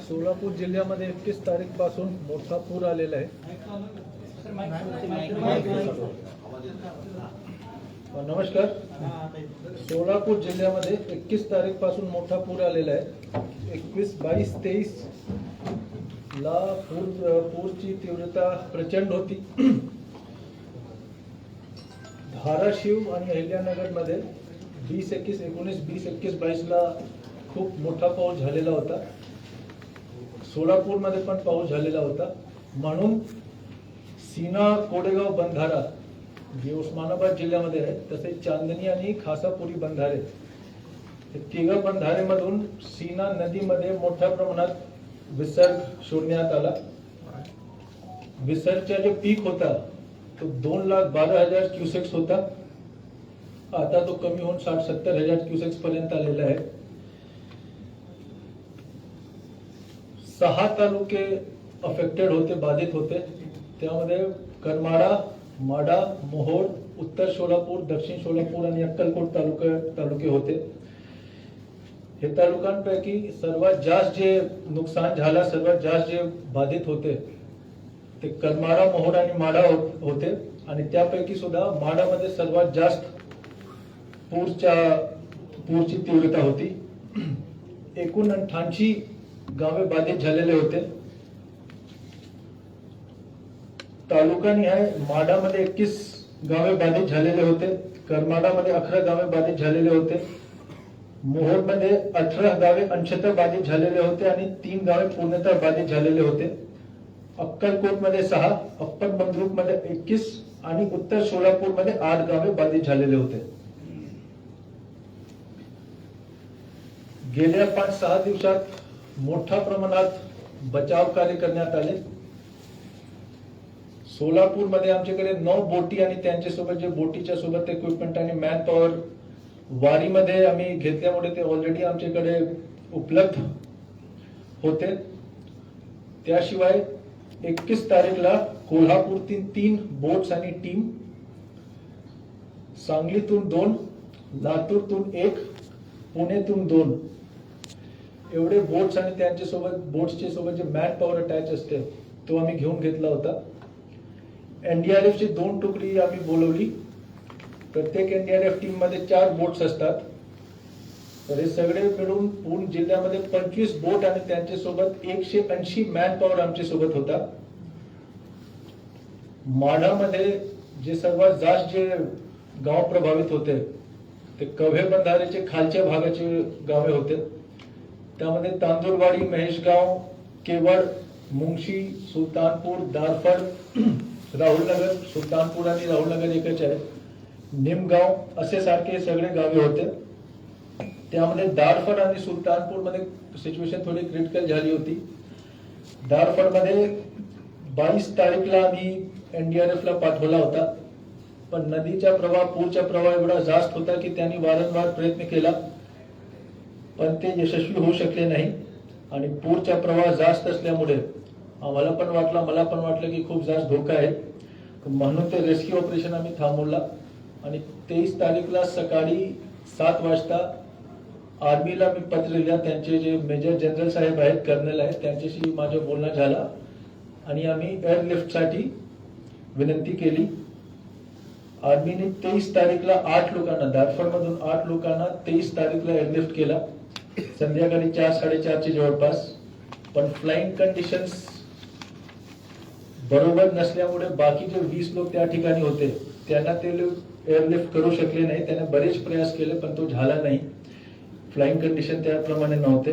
सोलापूर जिल्ह्यामध्ये 31 तारीखपासून मोठा पूर आलेला आहे। नमस्कार। सोलापूर जिल्ह्यामध्ये 31 तारीखपासून मोठा पूर आलेला आहे। 21, 22, 23 ला पूरची तीव्रता प्रचंड होती। धाराशिव आणि अहिल्यानगरमध्ये 20, 21, 19, 20, 21, 22 ला खूप मोठा पाऊस झालेला होता। सोलापूरमध्ये पण पाऊस झालेला होता। म्हणून सीना कोडेगाव बंधारा जे उस्मानाबाद जिल्ह्यामध्ये आहे, तसेच चांदणी आणि खासापुरी बंधारे हे तिघ बंधारेमधून सीना नदीमध्ये मोठ्या प्रमाणात विसर्ग सोडण्यात आला। विसर्गचा जो पीक होता तो 2,12,000 क्युसेक्स होता। आता तो कमी होऊन 60-70,000 क्युसेक्स पर्यंत आलेला आहे। 6 तालुके अफेक्टेड होते, बाधित होते। त्यामध्ये करमाळा, माढा, मोहोळ, उत्तर सोलापूर, दक्षिण सोलापूर आणि अक्कलकोट तालुके होते। हे तालुक्यांपैकी सर्वात जास्त जे नुकसान झाला, सर्वात जास्त जे बाधित होते ते करमाळा, मोहोळ आणि माढा होते। आणि त्यापैकी सुद्धा माढामध्ये सर्वात जास्त पूरची तीव्रता होती। एकूण 88 गावे बाधित झालेले होते। तालुकानिहाय माढामध्ये 21 गावे बाधित झालेले होते। करमाळामध्ये 11 गावे बाधित झालेले होते। मोहोळमध्ये 18 गावे अंशतः बाधित झालेले होते आणि 3 गावे पूर्णतः बाधित झालेले होते। अक्कलकोटमध्ये 6, अप्पर बंद्रुकमध्ये 21 आणि उत्तर सोलापूरमध्ये 8 गावे बाधित झालेले होते। गेल्या 5-6 दिवसात मोठ्या प्रमाणात बचाव कार्य करण्यात आले। सोलापूरमध्ये आमच्याकडे 9 बोटी आणि त्यांच्यासोबत जे बोटीच्या सोबत इक्विपमेंट आणि मॅन पॉवर वारीमध्ये आम्ही घेतल्यामुळे ते ऑलरेडी आमच्याकडे उपलब्ध होते। त्याशिवाय 21 तारीखला कोल्हापूरतील 3 बोट्स आणि टीम, सांगलीतून 2, लातूरतून 1, पुणेतून 2 एवढे बोट्स आणि बोट्सचे सोबत जे मॅन पॉवर अटॅच असते तो आम्ही घेऊन घेतला होता। एनडीआरएफ ची 2 तुकडी आम्ही बोलवली। प्रत्येक एनडीआरएफ टीम मध्ये 4 बोट्स असतात। तर हे सगळे मिळून पूर्ण जिल्ह्यामध्ये 25 बोट आणि त्यांच्यासोबत 180 मॅन पॉवर आमच्या सोबत होता। माढामध्ये जे सर्वात जास्त जे गाव प्रभावित होते ते कव्हे बंधारेचे खालच्या भागाचे गावे होते। त्यामध्ये तांदूरवाडी, महेशगाव, केवड, मुंगशी, सुलतानपूर, दारफड, राहुलनगर, सुलतानपूर आणि राहुलनगर एकच आहे, निमगाव असे सारखे सगळे गावे होते। त्यामध्ये दारफड आणि सुलतानपूर मध्ये सिच्युएशन थोडी क्रिटिकल झाली होती। दारफड मध्ये 22 तारीखला आम्ही एनडीआरएफ ला पाठवला होता, पण नदीचा प्रवाह, पूरचा प्रवाह एवढा जास्त होता की त्यांनी वारंवार प्रयत्न केला, पण ते यशस्वी होऊ शकले नाही। आणि पूरचा प्रवाह जास्त असल्यामुळे मला पण वाटलं की खूप जास्त धोका आहे, म्हणून ते रेस्क्यू ऑपरेशन आम्ही थांबवला। आणि 23 तारीखला सकाळी 7 वाजता आर्मीला मी पत्र लिहिला। त्यांचे जे मेजर जनरल साहेब आहेत, कर्नल आहेत, त्यांच्याशी माझं बोलणं झालं आणि आम्ही एअरलिफ्टसाठी विनंती केली। आर्मीने 23 तारीखला 8 लोकांना, दारफडमधून 8 लोकांना 23 तारीखला एअरलिफ्ट केला, संध्याकाळी 4-4:30 जवळपास। पण फ्लाइंग कंडिशन्स बरोबर नसल्यामुळे बाकी जे 20 लोक त्या ठिकाणी होते त्यांना ते एअरलिफ्ट करू शकले नाही। त्याने बरेच प्रयास केले पण तो झाला नाही, फ्लाइंग कंडिशन त्याप्रमाणे नव्हते।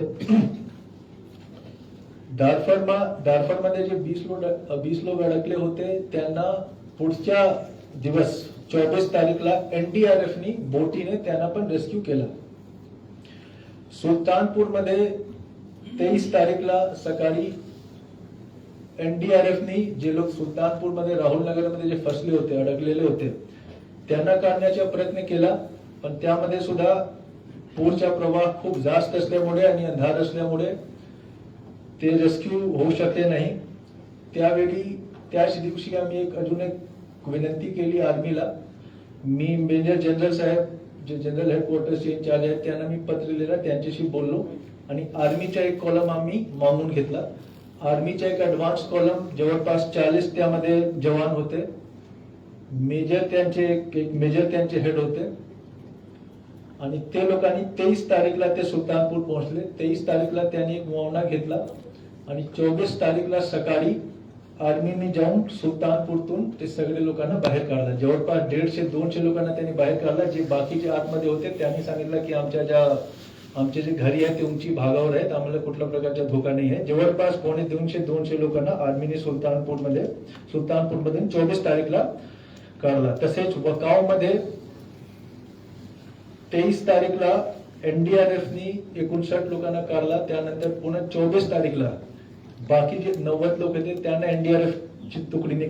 दारफडमध्ये जे 20 लोक अडकले होते त्यांना पुढच्या दिवस 24 तारीखला एनडीआरएफनी बोटीने त्यांना पण रेस्क्यू केला। सुलतानपूरमध्ये 23 तारीखला सकाळी एनडीआरएफनी जे लोक सुलतानपूरमध्ये, राहुलनगरमध्ये जे फसले होते, अडकलेले होते, त्यांना काढण्याचा प्रयत्न केला, पण त्यामध्ये सुद्धा पूरचा प्रवाह खूप जास्त असल्यामुळे आणि अंधार असल्यामुळे ते रेस्क्यू होऊ शकले नाही। त्याच दिवशी आम्ही अजून एक विनंती केली आर्मीला। मी मेजर जनरल साहेब जे जनरल हेडक्वार्टरचे इंचार्ज आहेत त्यांना मी पत्र लिहिलं, त्यांच्याशी बोललो आणि आर्मीचा एक कॉलम आम्ही मागून घेतला. आर्मीचा एक ऍडव्हान्स कॉलम जवळपास 40 त्यामध्ये जवान होते. मेजर त्यांचे एक मेजर त्यांचे हेड होते आणि ते लोकांनी 23 तारीखला ते सुलतानपूर पोहोचले. 23 तारीखला त्यांनी एक मुआवना घेतला आणि 24 तारीखला सकाळी आर्मीने जाऊन सुलतानपूरतून ते सगळे लोकांना बाहेर काढलं. जवळपास 150-200 लोकांना त्यांनी बाहेर काढला. जे बाकीचे आतमध्ये होते त्यांनी सांगितलं की आमचे जे घरी आहे ते उंची भागावर आहेत, आम्हाला कुठल्या प्रकारचा धोका नाही आहे. जवळपास 150-200 लोकांना आर्मीने सुलतानपूरमध्ये 24 तारीखला काढला. तसेच वकावमध्ये 23 तारीखला एनडीआरएफनी 59 लोकांना काढला. त्यानंतर पुन्हा 24 तारीखला बाकी जे 90 लोक होते त्यांना एनडीआरएफ ची तुकडीने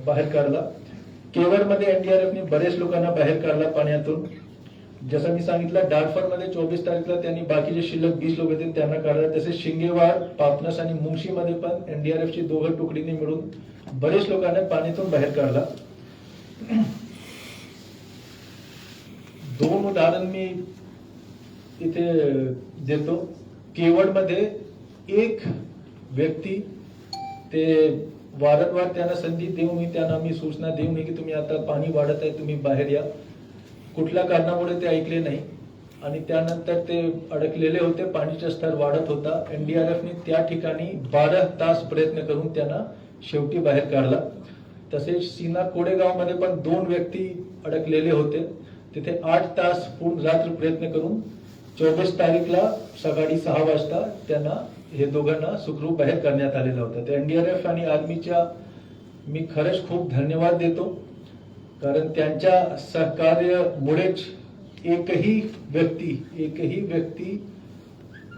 बाहेर काढला. केवळमध्ये एनडीआरएफने बरेच लोकांना बाहेर काढला पाण्यातून. जसं मी सांगितलं, डारफरमध्ये 24 तारीखला त्यांनी बाकीचे शिल्लक 20 लोक होते त्यांना काढलं. तसेच शिंगेवाड, पापनस आणि मुंगशीमध्ये पण एनडीआरएफची 2 तुकडीने मिळून बरेच लोकांना पाण्यातून बाहेर काढला. 2 उदाहरण मी इथे देतो. केवळमध्ये एक व्यक्ती ते वारंवार त्यांना संधी देऊन त्यांना आम्ही सूचना देऊन की तुम्ही आता पाणी वाढत आहे, तुम्ही बाहेर या. कुठल्या कारणामुळे ते ऐकले नाही आणि त्यानंतर ते अडकलेले होते. पाणीचा स्तर वाढत होता. एनडीआरएफने त्या ठिकाणी 12 तास प्रयत्न करून त्यांना शेवटी बाहेर काढला. तसेच सीना कोडेगावमध्ये पण 2 व्यक्ती अडकलेले होते. तिथे 8 तास पूर्ण रात्र प्रयत्न करून 24 तारीखला सकाळी 6 वाजता त्यांना हे दोघांना सुखरूप बाहेर करण्यात आलेलं होतं. एनडीआरएफ आणि आर्मीच्या मी खरंच खूप धन्यवाद देतो, कारण त्यांच्या सहकार्यामुळेच एकही व्यक्ती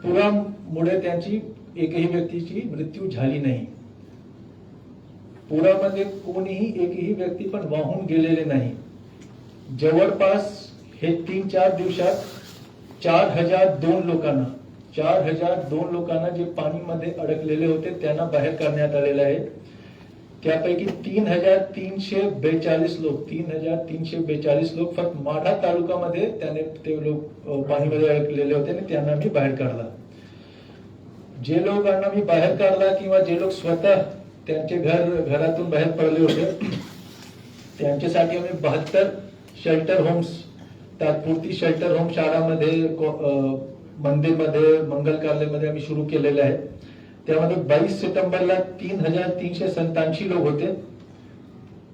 पुरामुळे त्यांची एकही व्यक्तीची मृत्यू झाली नाही. पुरामध्ये कोणीही एकही व्यक्ती पण वाहून गेलेले नाही. जवळपास हे 3-4 दिवसात 4002 लोकांना जे पाणीमध्ये अडकलेले होते त्यांना बाहेर करण्यात आलेले आहे. त्यापैकी 3342 लोक फक्त माढा तालुक्यामध्ये ते लोक पाणीमध्ये अडकलेले होते आणि त्यांना मी बाहेर काढला. जे लोकांना मी बाहेर काढला किंवा जे लोक स्वतः त्यांचे घरातून बाहेर पडले होते त्यांच्यासाठी आम्ही 72 शेल्टर होम्स, तात्पुरती शेल्टर होम शाळामध्ये, मंदिरमध्ये, मंगल कार्यालयामध्ये आम्ही सुरू केलेले आहे. त्यामध्ये 22 सप्टेंबरला 3387 लोक होते.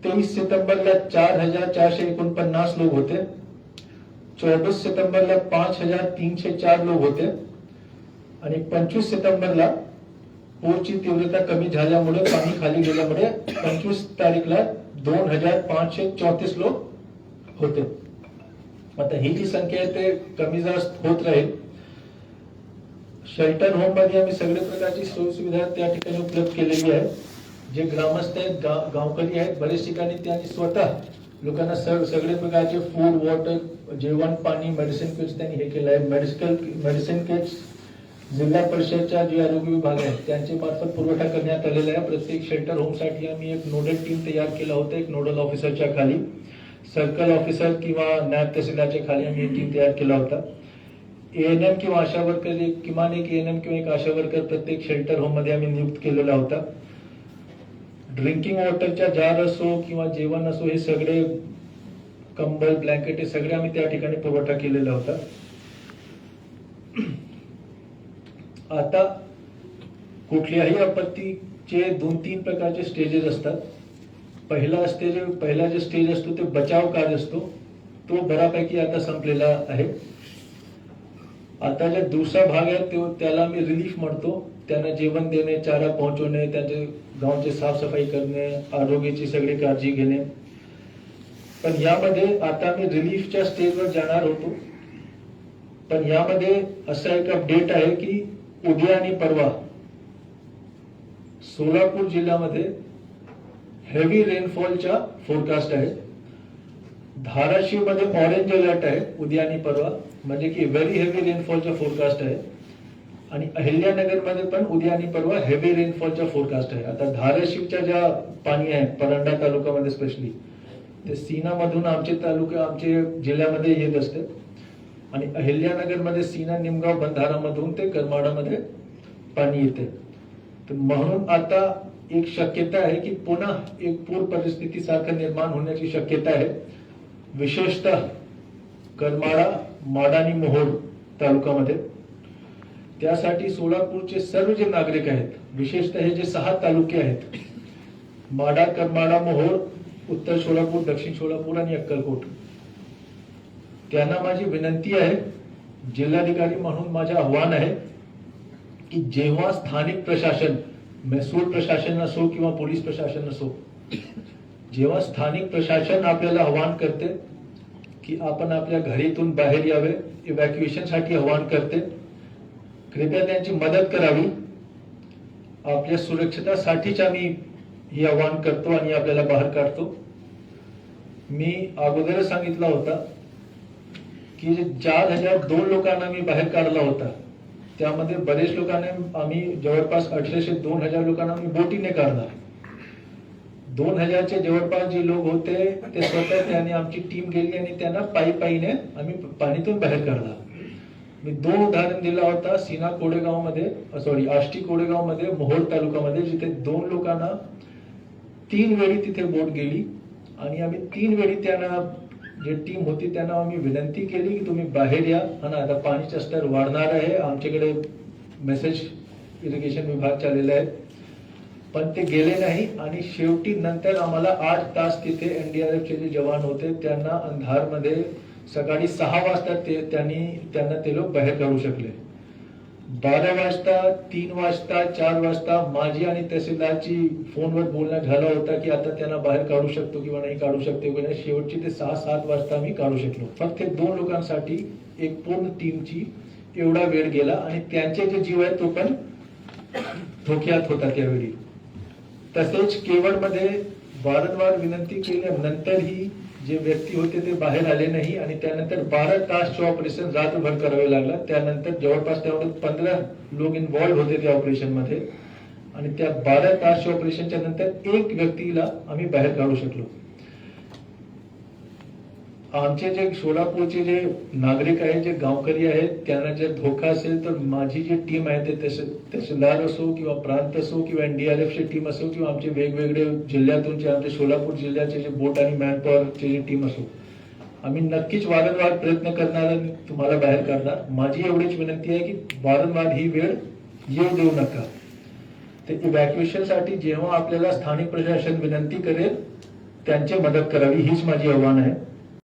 23 सप्टेंबरला 4449 लोक होते. 24 सप्टेंबरला 5304 लोक होते आणि 25 सप्टेंबरला पूरची तीव्रता कमी झाल्यामुळे, पाणी खाली गेल्यामुळे 25 तारीखला 2534 लोक होते. आता ही जी संख्या आहे ते कमी जास्त होत राहील. शेल्टर होम मध्ये आम्ही सगळ्या प्रकारची सोयी सुविधा त्या ठिकाणी उपलब्ध केलेली आहे. जे ग्रामस्थ आहेत, गावकरी आहेत, बरेच ठिकाणी त्यांनी स्वतः लोकांना सगळे प्रकारचे फूड, वॉटर, जेवण, पाणी, मेडिसिन किट्स त्यांनी हे केलं आहे. मेडिसिन किट्स जिल्हा परिषदच्या जे आरोग्य विभाग आहे त्यांच्या मार्फत पुरवठा करण्यात आलेला आहे. प्रत्येक शेल्टर होम साठी आम्ही एक नोडल टीम तयार केला होता. एक नोडल ऑफिसरच्या खाली, सर्कल ऑफिसर किंवा नायब तहसीलदारच्या खाली आम्ही टीम तयार केला होता. एएनएम किंवा आशा वर्कर, किमान एक एएनएम किंवा एक आशा वर्कर प्रत्येक शेल्टर होम मध्ये आम्ही नियुक्त केलेला होता. ड्रिंकिंग वॉटरच्या जार असो किंवा जेवण असो, हे सगळे कंबल, ब्लँकेट हे सगळे आम्ही त्या ठिकाणी पुरवठा केलेला होता. आता कुठल्याही आपत्तीचे 2-3 प्रकारचे स्टेजेस असतात. पहिला जे स्टेज असतो ते बचाव कार्य असतो, तो बऱ्यापैकी आता संपलेला आहे. आता जो दुसरा भाग आहे त्याला मी रिलीफ म्हणतो. त्यांना जेवण देणे, चारा पोहोचवणे, त्यांचे गावचे साफसफाई करणे, आरोग्याची सगळी काळजी घेणे. पण यामध्ये आता मी रिलीफच्या स्टेजवर जाणार होतो. पण यामध्ये असा एक अपडेट आहे की उद्या आणि परवा सोलापूर जिल्ह्यामध्ये हेवी रेनफॉलचा फोरकास्ट आहे. धाराशिव मध्ये ऑरेंज अलर्ट आहे उद्या आणि परवा, म्हणजे की व्हेरी हेवी रेनफॉलचा फोरकास्ट आहे. आणि अहिल्यानगर मध्ये पण उद्या आणि परवा हेवी रेनफॉलचा फोरकास्ट आहे. आता धाराशिवच्या ज्या पाणी आहे परंडा तालुक्यामध्ये स्पेशली, ते सीना मधून आमचे जिल्ह्यामध्ये येत असते. आणि अहिल्यानगरमध्ये सीना निमगाव बंधारामधून ते करमाडामध्ये पाणी येते. तर म्हणून आता एक शक्यता आहे की पुन्हा एक पूर परिस्थिती सारखं निर्माण होण्याची शक्यता आहे, विशेषतः करमाडा, माडा आणि मोहोळ तालुक्यामध्ये. त्यासाठी सोलापूरचे सर्व जे नागरिक आहेत, विशेषतः हे जे 6 तालुके आहेत, माडा, करमाडा, मोहोळ, उत्तर सोलापूर, दक्षिण सोलापूर आणि अक्कलकोट, त्यांना माझी विनंती आहे, जिल्हाधिकारी म्हणून माझे आव्हान आहे की जेव्हा स्थानिक प्रशासन, महसूल प्रशासन असो किंवा पोलीस प्रशासन असो, जेव्हा स्थानिक प्रशासन आपल्याला आव्हान करते की आपण आपल्या घरातून बाहेर यावे, इव्हॅक्युएशन साठी आव्हान करते, कृपया त्यांची मदत करावी. आपल्या सुरक्षिततेसाठीच आम्ही हे आव्हान करतो आणि आपल्याला बाहेर काढतो. मी अगोदरच सांगितलं होता की 4,002 लोकांना मी बाहेर काढला होता. त्यामध्ये बरेच लोकांना आम्ही जवळपास 800-2,000 लोकांना आम्ही बोटीने काढला. 2,000 चे जवळपास जे लोक होते ते स्वतः त्यांनी आमची टीम गेली आणि त्यांना पायीने आम्ही पाणीतून बाहेर काढला. मी 2 उदाहरण दिला होता, सीना कोडेगाव मध्ये, आष्टी कोडेगाव मध्ये, मोहोळ तालुक्यामध्ये, जिथे 2 लोकांना 3 वेळी तिथे बोट गेली आणि आम्ही 3 वेळी त्यांना, जे टीम होती त्यांना आम्ही विनंती केली की तुम्ही बाहेर या, आणि आता पाणीचं स्तर वाढणार आहे. आमच्याकडे मेसेज इरिगेशन विभाग चाललेला आहे, पण ते गेले नाही. आणि शेवटी नंतर आम्हाला 8 तास तिथे एनडीआरएफचे जे जवान होते त्यांना अंधारमध्ये सकाळी 6 वाजता त्यांना ते लोक बाहेर काढू शकले. 12 वाजता, 3 वाजता, 4 वाजता माझी आणि तहसीलदारची फोनवर बोलणं झालं होतं की आता त्यांना बाहेर काढू शकतो किंवा नाही काढू शकतो किंवा नाही. शेवटची ते 6-7 वाजता आम्ही काढू शकलो. फक्त 2 लोकांसाठी एक पूर्ण टीमची एवढा वेळ गेला आणि त्यांचे जे जीव आहे तो पण धोक्यात होता त्यावेळी. तसेच केवळमध्ये वारंवार विनंती केल्यानंतरही जे व्यक्ती होते ते बाहेर आले नाही आणि त्यानंतर 12 तासचे ऑपरेशन रात्रभर करावे लागला. त्यानंतर जवळपास त्यामध्ये 15 लोक इन्व्हॉल्व होते त्या ऑपरेशन मध्ये आणि त्या 12 तासच्या ऑपरेशनच्या नंतर एक व्यक्तीला आम्ही बाहेर काढू शकलो. आमचे जे सोलापूरचे जे नागरिक आहेत, जे गावकरी आहेत, त्यांना जर धोका असेल तर माझी जी टीम आहे ते तहसीलदार असो किंवा प्रांत असो किंवा एनडीआरएफची टीम असो किंवा आमचे वेगवेगळे जिल्ह्यातूनचे, आमचे सोलापूर जिल्ह्याचे जे बोट आणि मॅनपॉवरची जी टीम असो, आम्ही नक्कीच वारंवार प्रयत्न करणार आणि तुम्हाला बाहेर काढणार. माझी एवढीच विनंती आहे की वारंवार ही वेळ येऊ देऊ नका. ते इव्हॅक्युएशन साठी जेव्हा आपल्याला स्थानिक प्रशासन विनंती करेल त्यांची मदत करावी, हीच माझी आव्हान आहे.